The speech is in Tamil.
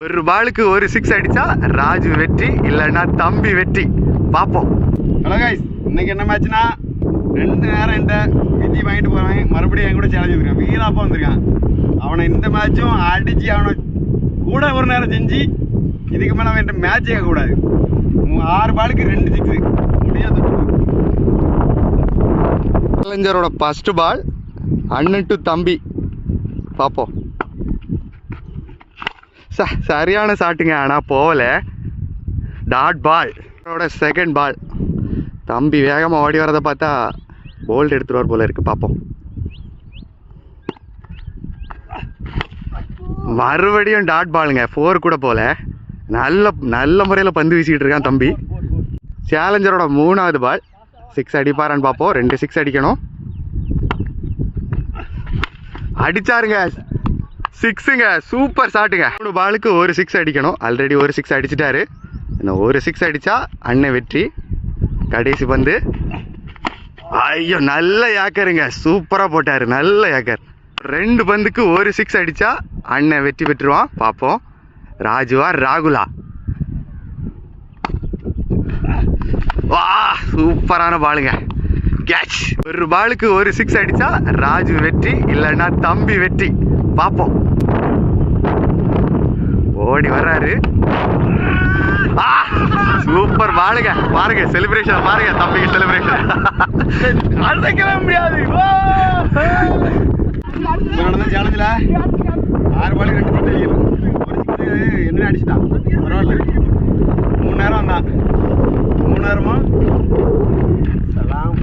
ஒரு பாலுக்கு ஒரு 6 அடிச்சா ராஜு வெற்றி, இல்லைன்னா தம்பி வெற்றி. பார்ப்போம். ஹலோ கைஸ், இன்னைக்கு என்ன மேட்ச்னா 2 நேரம் இந்த விஜி வாங்கிட்டு போறேன். மறுபடியும் என் கூட சேலஞ்ச் வந்திருக்கான். வீராப்பா வந்திருக்கான். அவனை இந்த மேட்சும் அடிச்சு அவனை கூட ஒரு நேரம் செஞ்சு இதுக்கு மேலே அவன் மேட்ச் கேட்கக்கூடாது. 6 பாலுக்கு 2 6 முடியாது. சேலஞ்சரோட ஃபர்ஸ்ட் பால் அண்ணன் டு தம்பி. பார்ப்போம். சரியான ஷாட்டுங்க, ஆனால் போகல. Dot ball. Second ball. தம்பி வேகமாக ஓடி வரதை பார்த்தா போல்ட் எடுத்துருவார் போல இருக்கு. பார்ப்போம். மறுபடியும் டாட் பாலுங்க, 4 கூட போல. நல்ல முறையில் பந்து வீசிக்கிட்டு இருக்கான் தம்பி. சேலஞ்சரோட 3வது பால் 6 அடிப்பாரான்னு பார்ப்போம். 2 6 அடிக்கணும். அடிச்சாருங்க, 6ங்க. சூப்பர் ஷாட்டுங்க. 3 பாலுக்கு ஒரு 6 அடிக்கணும். ஆல்ரெடி ஒரு 6 அடிச்சிட்டாரு. இன்னும் ஒரு 6 அடிச்சா அண்ணன் வெற்றி. கடைசி பந்து. ஐயோ, நல்ல ஏக்கருங்க. சூப்பராக போட்டாரு, நல்ல ஏக்கர். 2 பந்துக்கு ஒரு 6 அடிச்சா அண்ணன் வெற்றி பெற்றுவான். பார்ப்போம். ராஜுவா ராகுலா? வா, சூப்பரான பாலுங்க. கேட்ச். ஒரு பாலுக்கு ஒரு 6 அடிச்சா ராஜு வெற்றி, இல்லைன்னா தம்பி வெற்றி. பார்ப்போம். ஓடி வர்றாரு. சூப்பர் பாலுங்க. பாருங்க செலிப்ரேஷன், பாருங்க தம்பிக்கு செலிப்ரேஷன். அழைக்கவே முடியாது. சேலஞ்சில் 6 பாலுக்கு 2 6 அடிக்கணும். ஒரு 6 என்ன அடிச்சுட்டான். பரவாயில்ல. 3 நேரம் தான். 3 நேரமா எல்லாம்